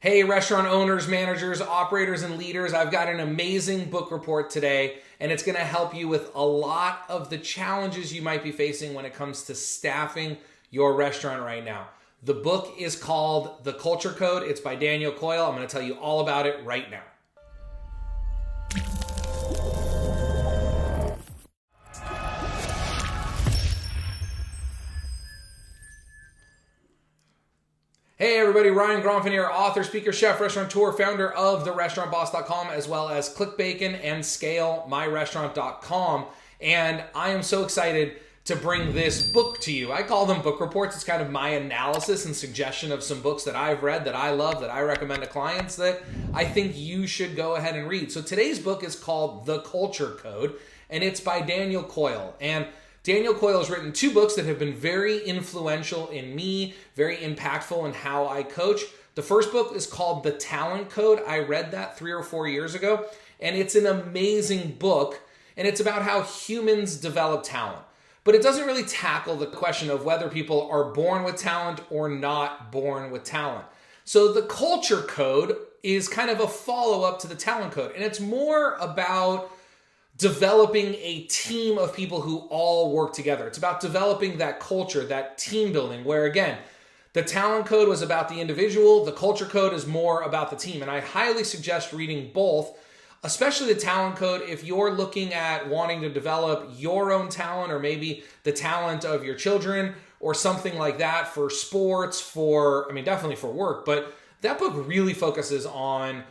Hey, restaurant owners, managers, operators, and leaders, I've got an amazing book report today, and it's going to help you with a lot of the challenges you might be facing when it comes to staffing your restaurant right now. The book is called The Culture Code. It's by Daniel Coyle. I'm going to tell you all about it right now. Hey everybody, Ryan Gromfin here, author, speaker, chef, restaurateur, founder of therestaurantboss.com, as well as ClickBacon and ScaleMyRestaurant.com. And I am so excited to bring this book to you. I call them book reports. It's kind of my analysis and suggestion of some books that I've read, that I love, that I recommend to clients that I think you should go ahead and read. So today's book is called The Culture Code, and it's by Daniel Coyle. And Daniel Coyle has written two books that have been very influential in me, very impactful in how I coach. The first book is called The Talent Code. I read that 3 or 4 years ago, and it's an amazing book, and it's about how humans develop talent. But it doesn't really tackle the question of whether people are born with talent or not born with talent. So the Culture Code is kind of a follow-up to the Talent Code, and it's more about developing a team of people who all work together. It's about developing that culture, that team building, where again, the Talent Code was about the individual, the Culture Code is more about the team. And I highly suggest reading both, especially the Talent Code if you're looking at wanting to develop your own talent, or maybe the talent of your children or something like that, for sports, definitely for work. But that book really focuses on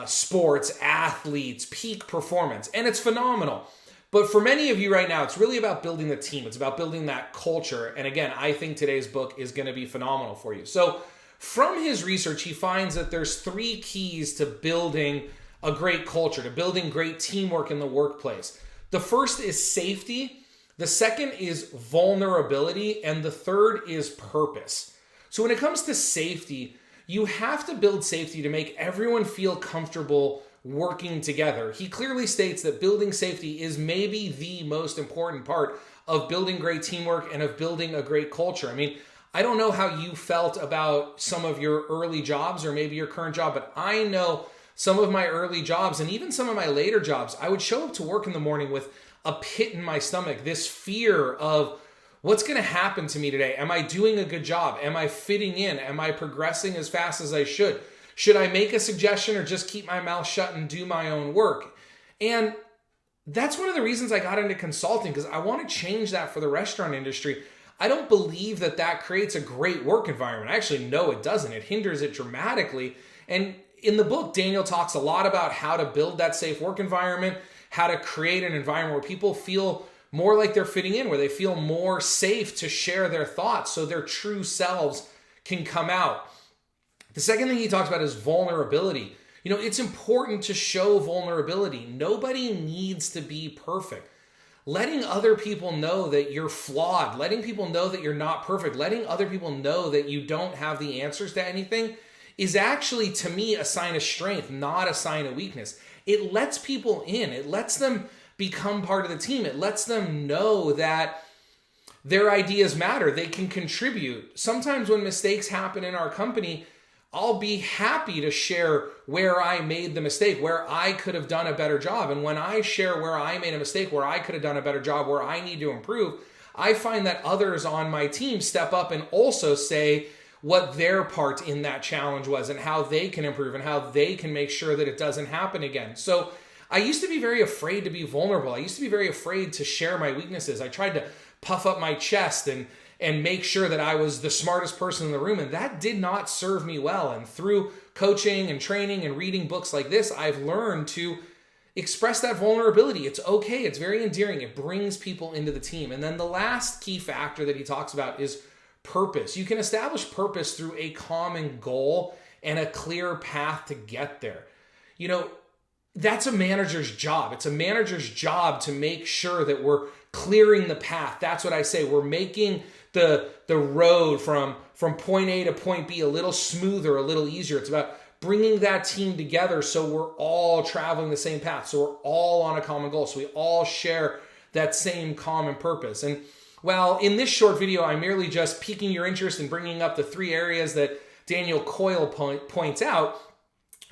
sports, athletes, peak performance, and it's phenomenal. But for many of you right now, it's really about building the team. It's about building that culture. And again, I think today's book is going to be phenomenal for you. So from his research, he finds that there's 3 keys to building a great culture, to building great teamwork in the workplace. The first is safety. The second is vulnerability. And the third is purpose. So when it comes to safety, you have to build safety to make everyone feel comfortable working together. He clearly states that building safety is maybe the most important part of building great teamwork and of building a great culture. I don't know how you felt about some of your early jobs or maybe your current job, but I know some of my early jobs and even some of my later jobs, I would show up to work in the morning with a pit in my stomach, this fear of, what's going to happen to me today? Am I doing a good job? Am I fitting in? Am I progressing as fast as I should? Should I make a suggestion or just keep my mouth shut and do my own work? And that's one of the reasons I got into consulting, because I want to change that for the restaurant industry. I don't believe that that creates a great work environment. I actually know it doesn't. It hinders it dramatically. And in the book, Daniel talks a lot about how to build that safe work environment, how to create an environment where people feel more like they're fitting in, where they feel more safe to share their thoughts so their true selves can come out. The second thing he talks about is vulnerability. It's important to show vulnerability. Nobody needs to be perfect. Letting other people know that you're flawed, letting people know that you're not perfect, letting other people know that you don't have the answers to anything is actually, to me, a sign of strength, not a sign of weakness. It lets people in. It lets them become part of the team. It lets them know that their ideas matter. They can contribute. Sometimes when mistakes happen in our company, I'll be happy to share where I made the mistake, where I could have done a better job. And when I share where I made a mistake, where I could have done a better job, where I need to improve, I find that others on my team step up and also say what their part in that challenge was and how they can improve and how they can make sure that it doesn't happen again. So I used to be very afraid to be vulnerable. I used to be very afraid to share my weaknesses. I tried to puff up my chest and make sure that I was the smartest person in the room, and that did not serve me well. And through coaching and training and reading books like this, I've learned to express that vulnerability. It's okay. It's very endearing. It brings people into the team. And then the last key factor that he talks about is purpose. You can establish purpose through a common goal and a clear path to get there. That's a manager's job. It's a manager's job to make sure that we're clearing the path. That's what I say. We're making the road from point A to point B a little smoother, a little easier. It's about bringing that team together so we're all traveling the same path, so we're all on a common goal, so we all share that same common purpose. And while in this short video, I'm merely just piquing your interest and bringing up the 3 areas that Daniel Coyle points out,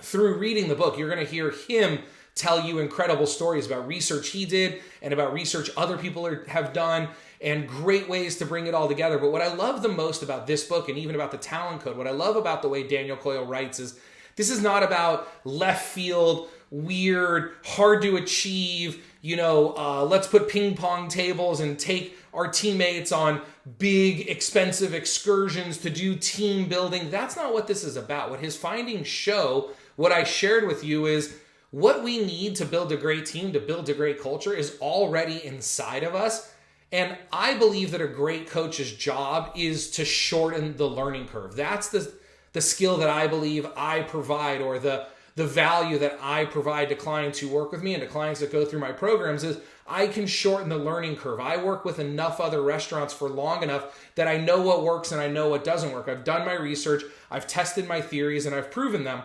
through reading the book, you're going to hear him tell you incredible stories about research he did and about research other people have done and great ways to bring it all together. But what I love the most about this book and even about the Talent Code, what I love about the way Daniel Coyle writes is this is not about left field, weird, hard to achieve, let's put ping pong tables and take our teammates on big, expensive excursions to do team building. That's not what this is about. What his findings show, what I shared with you, is what we need to build a great team, to build a great culture, is already inside of us. And I believe that a great coach's job is to shorten the learning curve. That's the skill that I believe I provide, or the value that I provide to clients who work with me and to clients that go through my programs, is I can shorten the learning curve. I work with enough other restaurants for long enough that I know what works and I know what doesn't work. I've done my research, I've tested my theories, and I've proven them.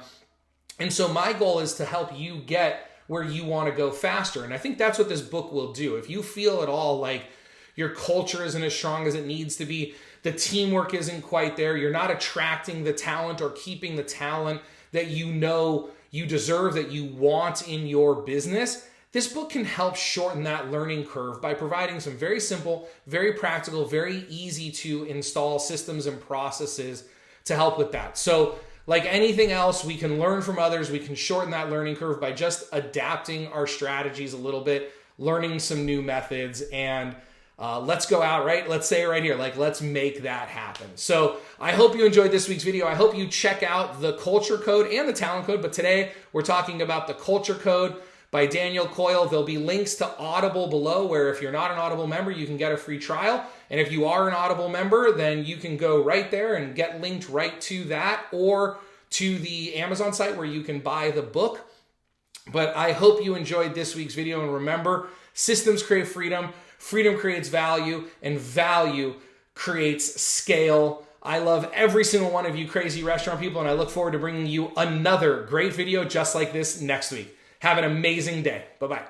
And so my goal is to help you get where you want to go faster. And I think that's what this book will do. If you feel at all like your culture isn't as strong as it needs to be, the teamwork isn't quite there, you're not attracting the talent or keeping the talent that you know you deserve, that you want in your business, this book can help shorten that learning curve by providing some very simple, very practical, very easy to install systems and processes to help with that. So like anything else, we can learn from others. We can shorten that learning curve by just adapting our strategies a little bit, learning some new methods, and let's go out, right? Let's say it right here, let's make that happen. So I hope you enjoyed this week's video. I hope you check out the Culture Code and the Talent Code, but today we're talking about the Culture Code by Daniel Coyle. There'll be links to Audible below, where if you're not an Audible member, you can get a free trial. And if you are an Audible member, then you can go right there and get linked right to that, or to the Amazon site where you can buy the book. But I hope you enjoyed this week's video. And remember, systems create freedom, freedom creates value, and value creates scale. I love every single one of you crazy restaurant people, and I look forward to bringing you another great video just like this next week. Have an amazing day. Bye-bye.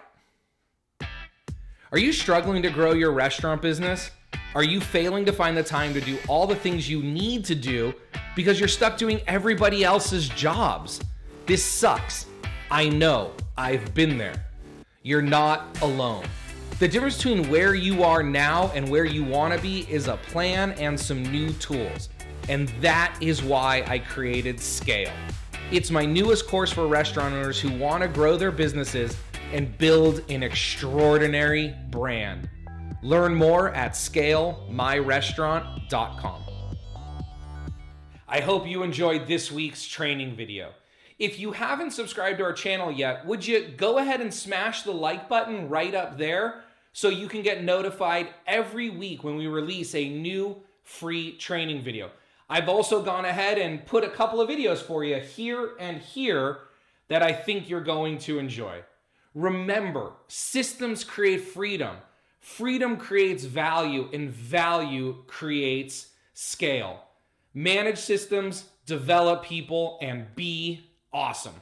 Are you struggling to grow your restaurant business? Are you failing to find the time to do all the things you need to do because you're stuck doing everybody else's jobs? This sucks. I know. I've been there. You're not alone. The difference between where you are now and where you want to be is a plan and some new tools. And that is why I created Scale. It's my newest course for restaurant owners who want to grow their businesses and build an extraordinary brand. Learn more at scalemyrestaurant.com. I hope you enjoyed this week's training video. If you haven't subscribed to our channel yet, would you go ahead and smash the like button right up there so you can get notified every week when we release a new free training video. I've also gone ahead and put a couple of videos for you here and here that I think you're going to enjoy. Remember, systems create freedom. Freedom creates value, and value creates scale. Manage systems, develop people, and be awesome.